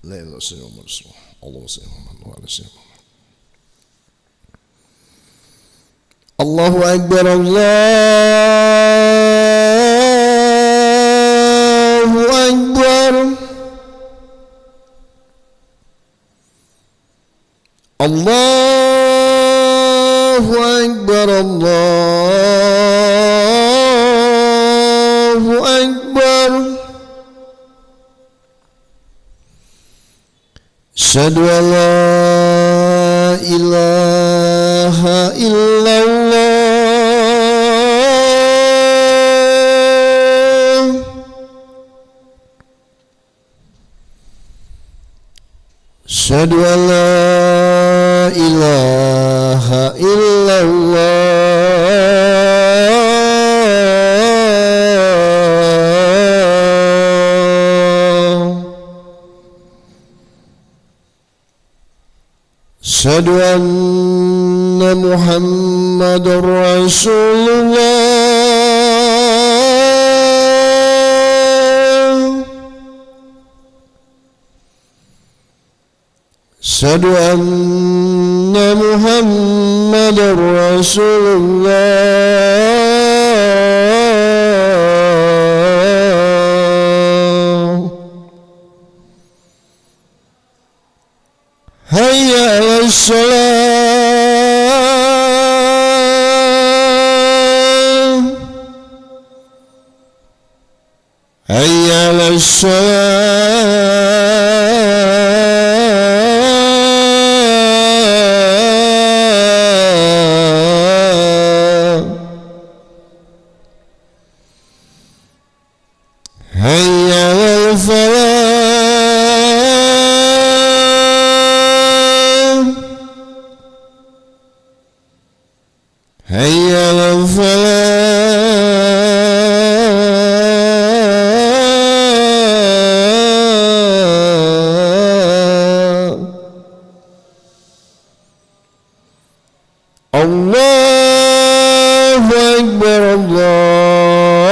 لا إله إلا الله محمد رسول الله. اللهم صل على سيدنا محمد. الله أكبر الله أكبر الله أكبر الله أكبر أشهد أن لا إله إلا الله أشهد أن لا إله إلا الله أشهد أن محمد رسول الله أشهد أن محمد رسول الله هيا على الصلاة هيا على الصلاة هيا على الفلاح هيا على الفلاح الله أكبر الله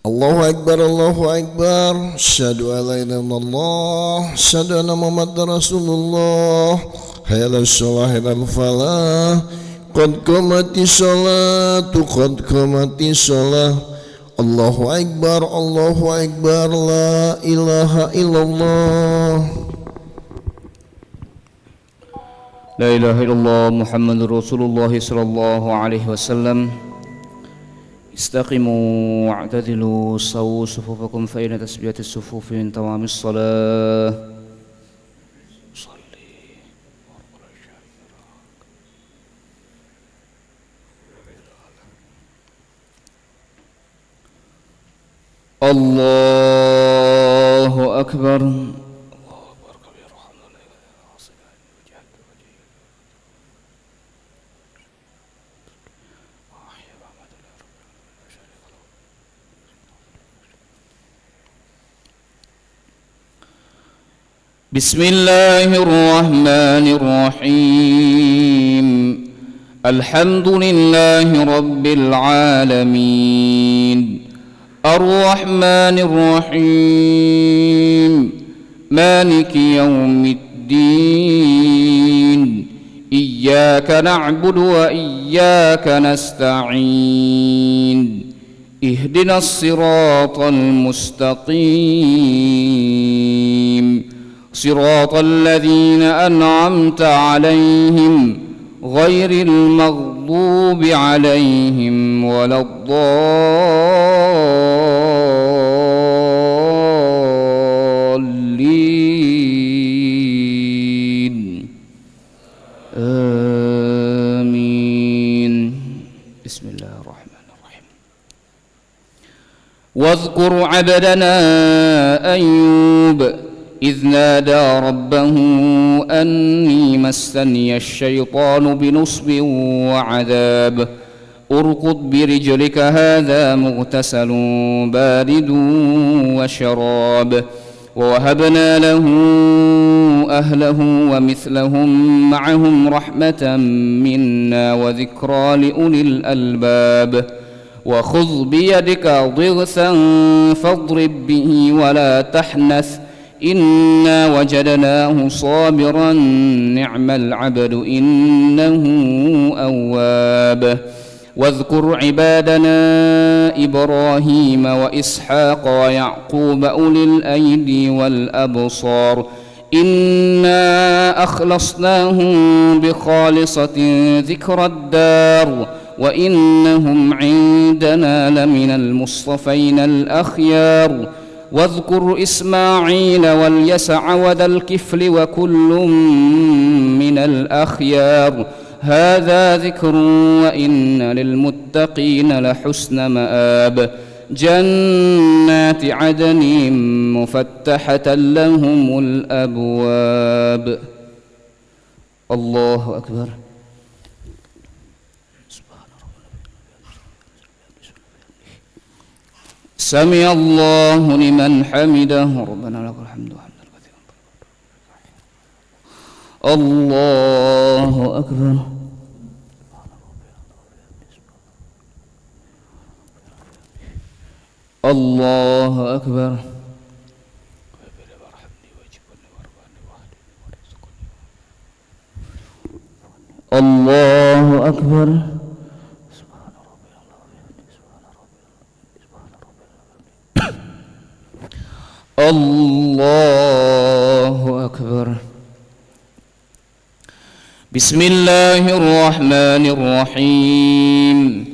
الله أكبر الله أكبر أشهد أن لا إله إلا الله أشهد أن محمدا رسول الله حي على الصلاة حي على الفلاح قد قامت الصلاة قد قامت الصلاة الله أكبر لا إله إلا الله لا إله إلا الله محمد رسول الله صلى الله عليه وسلم استقيموا واعتدلوا سووا صفوفكم فإن تسبية الصفوف من تمام الصلاة الله أكبر بسم الله الرحمن الرحيم الحمد لله رب العالمين الرحمن الرحيم مالك يوم الدين إياك نعبد وإياك نستعين اهدنا الصراط المستقيم صراط الذين أنعمت عليهم غير المغضوب عليهم ولا الضالين آمين بسم الله الرحمن الرحيم واذكر عبدنا أيوب إذ نادى ربه أني مسني الشيطان بنصب وعذاب اركض برجلك هذا مغتسل بارد وشراب ووهبنا له أهله ومثلهم معهم رحمة منا وذكرى لأولي الألباب وخذ بيدك ضغثا فاضرب به ولا تحنث إنا وجدناه صابرا نعم العبد إنه أواب واذكر عبادنا إبراهيم وإسحاق ويعقوب أولي الأيدي والأبصار إنا أخلصناهم بخالصة ذكر الدار وإنهم عندنا لمن المصطفين الأخيار واذكر إسماعيل واليسع وذا الكفل وكل من الأخيار هذا ذكر وإن للمتقين لحسن مآب جنات عدن مفتحة لهم الأبواب الله أكبر سمع الله لمن حمده ربنا لك الحمد حمدا كثيرا الله أكبر الله أكبر الله أكبر الله أكبر بسم الله الرحمن الرحيم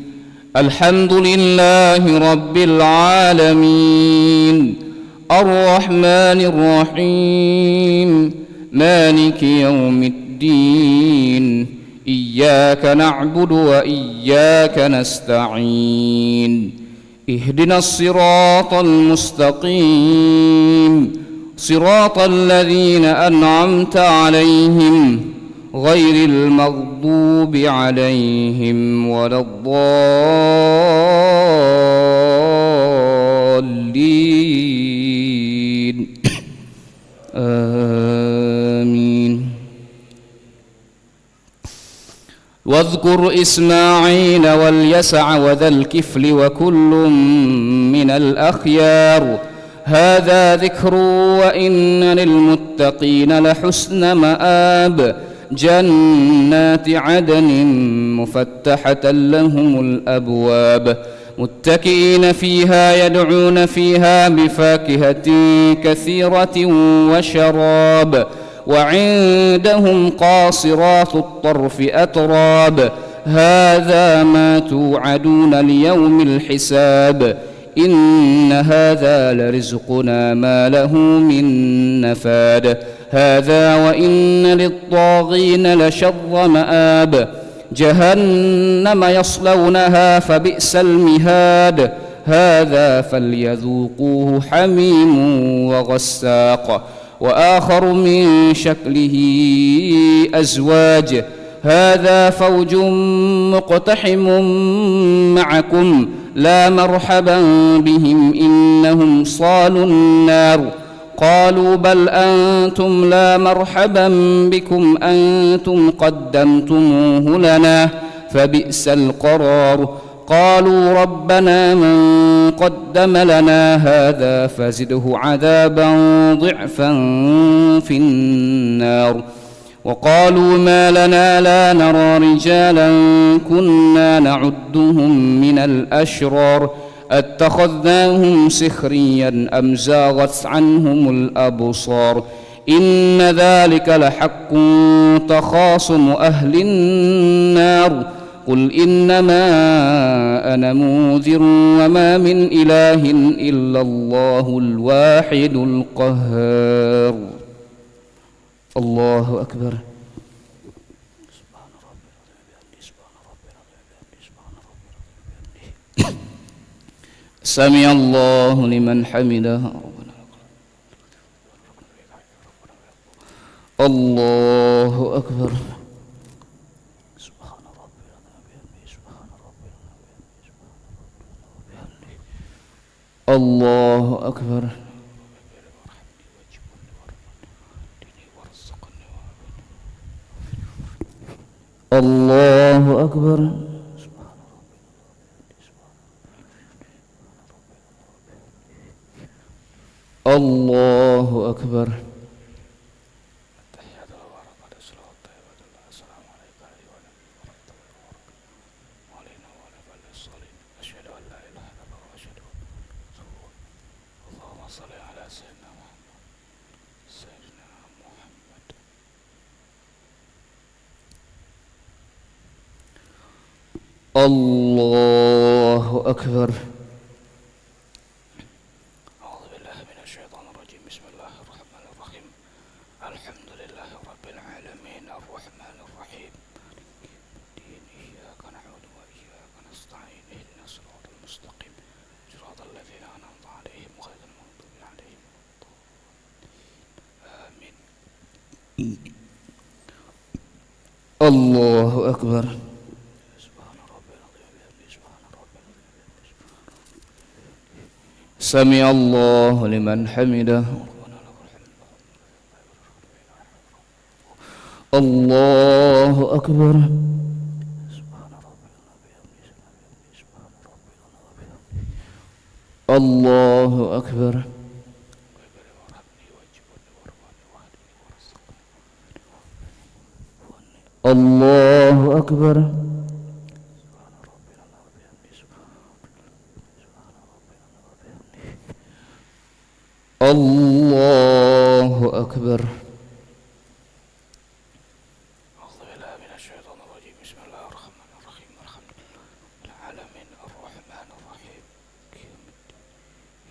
الحمد لله رب العالمين الرحمن الرحيم مالك يوم الدين إياك نعبد وإياك نستعين اهدنا الصراط المستقيم صراط الذين أنعمت عليهم غير المغضوب عليهم ولا الضالين آمين واذكر إسماعيل واليسع وذا الكفل وكل من الأخيار هذا ذكر وإن للمتقين لحسن مآب جنات عدن مفتحة لهم الأبواب متكئين فيها يدعون فيها بفاكهة كثيرة وشراب وعندهم قاصرات الطرف أتراب هذا ما توعدون ليوم الحساب إن هذا لرزقنا ما له من نفاد هذا وإن للطاغين لشر مآب جهنم يصلونها فبئس المهاد هذا فليذوقوه حميم وغساق وآخر من شكله أزواج هذا فوج مقتحم معكم لا مرحبا بهم إنهم صالوا النار قالوا بل أنتم لا مرحبا بكم أنتم قدمتموه لنا فبئس القرار قالوا ربنا من قدم لنا هذا فزده عذابا ضعفا في النار وقالوا ما لنا لا نرى رجالا كنا نعدهم من الأشرار اتخذناهم سخريا أم زاغت عنهم الأبصار إن ذلك لحق تخاصم أهل النار قل إنما أنا منذر وما من إله إلا الله الواحد القهار الله أكبر سمع الله لمن حمده الله أكبر الله أكبر الله أكبر الله أكبر الله أكبر أعوذ بالله من الشيطان الرجيم بسم الله الرحمن الرحيم الحمد لله رب العالمين الرحمن الرحيم الدين إياك نعبد وإياك نستعين اهدنا الصراط المستقيم صراط الذين أنعمت عليهم غير المغضوب عليهم آمين الله أكبر سمع الله لمن حمده الله أكبر الله أكبر الله أكبر الله أكبر أعوذ بالله من الشيطان الرجيم بسم الله الرحمن الرحيم الحمد لله العالمين الرحمن الرحيم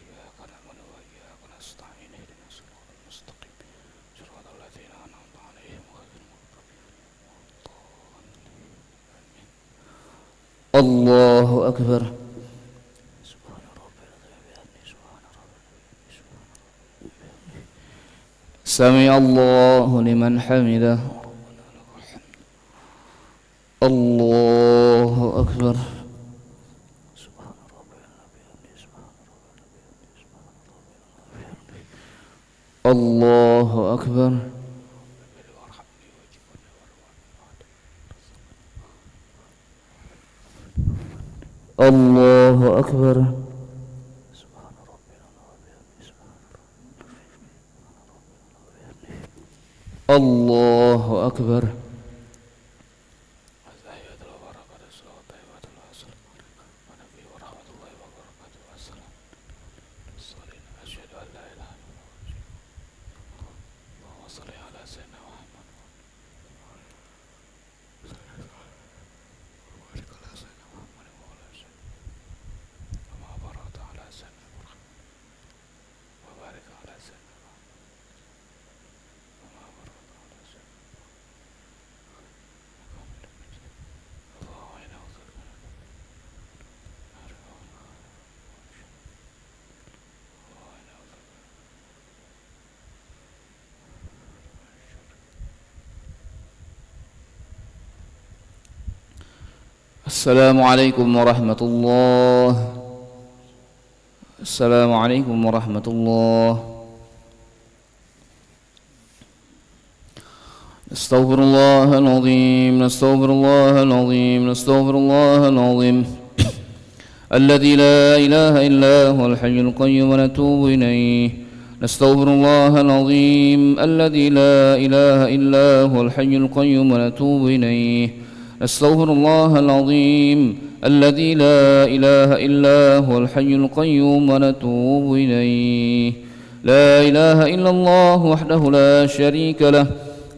إياك نعبد وإياك نستعين اهدنا الصراط المستقيم صراط الذين أنعمت عليهم غير المغضوب الله أكبر سمع الله لمن حمده الله أكبر الله أكبر الله أكبر. سبحان ربنا الله أكبر. السلام عليكم ورحمة الله. السلام عليكم ورحمة الله. نستغفر الله العظيم نستغفر الله العظيم نستغفر الله العظيم الذي لا إله إلا هو الحي القيوم ونتوب إليه. نستغفر الله العظيم الذي لا إله إلا هو الحي القيوم ونتوب إليه. نستغفر الله العظيم الذي لا إله إلا هو الحي القيوم ونتوب إليه. لا إله إلا الله وحده لا شريك له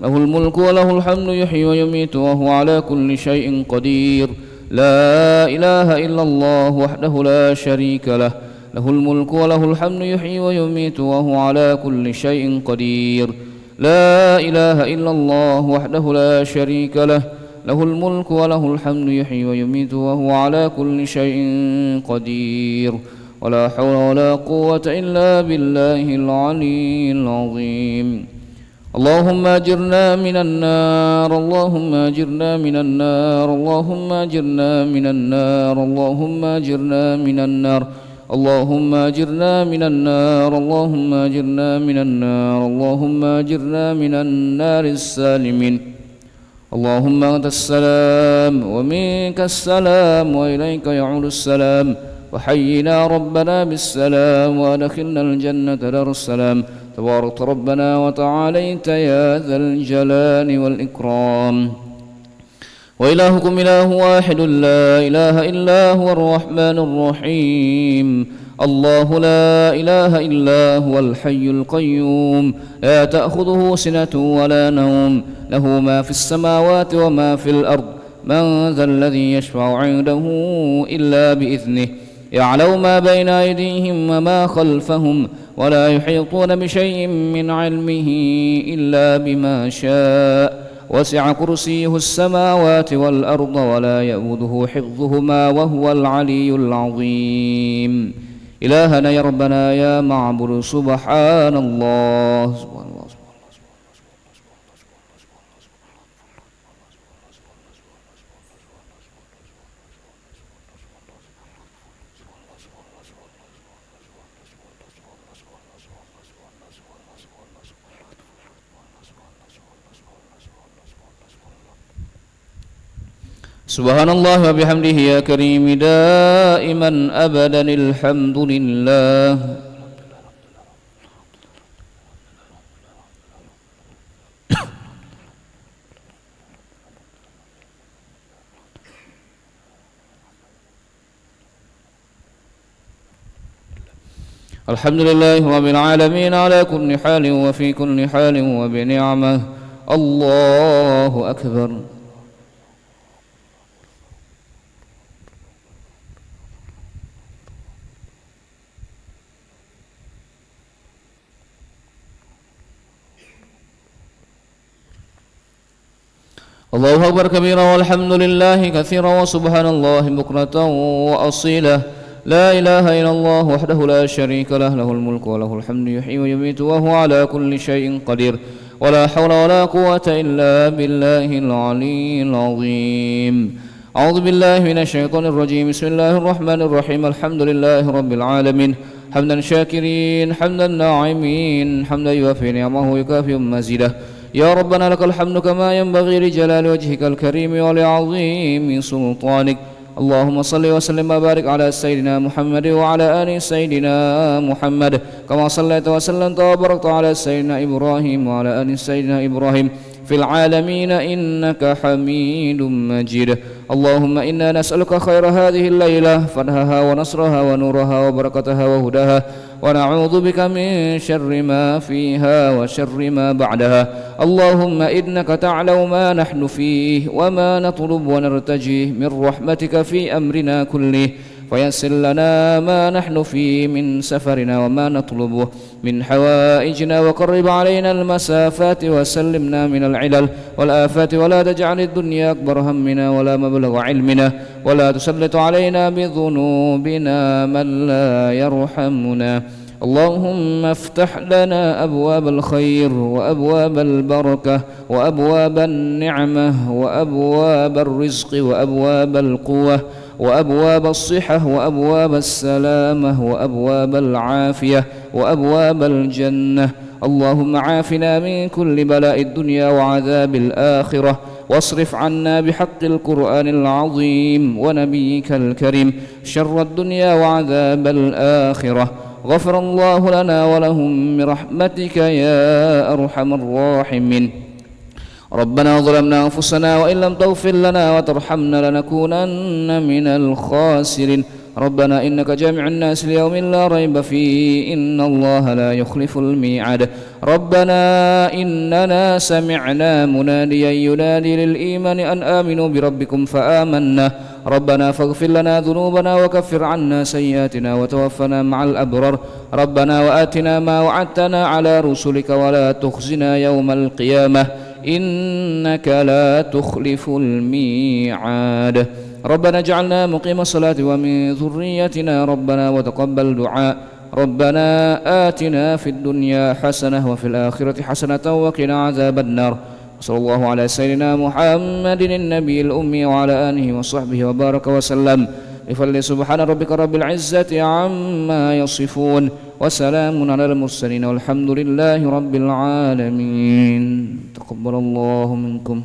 له الملك وله الحمد يحيي ويميت وهو على كل شيء قدير. لا إله إلا الله وحده لا شريك له له الملك وله الحمد يحيي ويميت وهو على كل شيء قدير. لا إله إلا الله وحده لا شريك له له الملك وله الحمد يحيي ويميت وهو على كل شيء قدير. ولا حول ولا قوة إلا بالله العلي العظيم. اللهم أجرنا من النار اللهم أجرنا من النار اللهم أجرنا من النار اللهم أجرنا من النار اللهم أجرنا من النار اللهم أجرنا من النار اللهم أجرنا من النار السالمين. اللهم أنت السلام ومنك السلام وإليك يعود السلام. وحينا ربنا بالسلام وأدخلنا الجنة دار السلام. تبارك ربنا وتعاليت يا ذا الجلال والإكرام. وإلهكم إله واحد لا إله إلا هو الرحمن الرحيم. الله لا إله إلا هو الحي القيوم لا تأخذه سنة ولا نوم له ما في السماوات وما في الأرض. من ذا الذي يشفع عنده إلا بإذنه يعلم ما بين أيديهم وما خلفهم ولا يحيطون بشيء من علمه إلا بما شاء. وسع كرسيه السماوات والأرض ولا يؤوده حفظهما وهو العلي العظيم. إلهنا يا ربنا يا معبود سبحان الله. سبحان الله وبحمده يا كريم دائما أبدا الحمد لله. الحمد لله رب العالمين على كل حال وفي كل حال وبنعمه. الله أكبر. الله أكبر كبيرا والحمد لله كثيرا وسبحان الله بكرة وأصيلا. لا إله إلا الله وحده لا شريك له له الملك وله الحمد يحيي ويميت وهو على كل شيء قدير. ولا حول ولا قوة إلا بالله العلي العظيم. أعوذ بالله من الشيطان الرجيم. بسم الله الرحمن الرحيم. الحمد لله رب العالمين حمدا شاكرين حمدا ناعمين حمدا يوافي نعمه ويكافئ مزيده. يا ربنا لك الحمد كما ينبغي لجلال وجهك الكريم ولعظيم سلطانك. اللهم صل وسلم وبارك على سيدنا محمد وعلى آل سيدنا محمد كما صليت وسلمت وباركت على سيدنا إبراهيم وعلى آل سيدنا إبراهيم في العالمين إنك حميد مجيد. اللهم إنا نسألك خير هذه الليلة فضحها ونصرها ونورها وبركتها وهداها، ونعوذ بك من شر ما فيها وشر ما بعدها. اللهم إنك تعلم ما نحن فيه وما نطلب ونرتجيه من رحمتك في أمرنا كله، فيسر لنا ما نحن فيه من سفرنا وما نطلبه من حوائجنا، وقرب علينا المسافات وسلمنا من العلل والآفات، ولا تجعل الدنيا أكبر همنا ولا مبلغ علمنا، ولا تسلط علينا بذنوبنا من لا يرحمنا. اللهم افتح لنا أبواب الخير وأبواب البركة وأبواب النعمة وأبواب الرزق وأبواب القوة وأبواب الصحة وأبواب السلامة وأبواب العافية وأبواب الجنة. اللهم عافنا من كل بلاء الدنيا وعذاب الآخرة، واصرف عنا بحق القرآن العظيم ونبيك الكريم شر الدنيا وعذاب الآخرة. غفر الله لنا ولهم برحمتك يا أرحم الراحمين. ربنا ظلمنا أنفسنا وإن لم تغفر لنا وترحمنا لنكونن من الخاسرين. ربنا إنك جامع الناس ليوم لا ريب فيه إن الله لا يخلف الميعاد. ربنا إننا سمعنا مناديا ينادي للإيمان أن آمنوا بربكم فآمنا. ربنا فاغفر لنا ذنوبنا وكفر عنا سيئاتنا وتوفنا مع الأبرار. ربنا وآتنا ما وعدتنا على رسلك ولا تخزنا يوم القيامة إنك لا تخلف الميعاد. ربنا اجعلنا مقيم الصلاة ومن ذريتنا ربنا وتقبل دعاء. ربنا آتنا في الدنيا حسنة وفي الآخرة حسنة وقنا عذاب النار. صلى الله على سيدنا محمد النبي الأمي وعلى آله وصحبه وبارك وسلم. بفضل سبحان ربك رب العزة عما يصفون وسلام على المرسلين والحمد لله رب العالمين. تقبل الله منكم.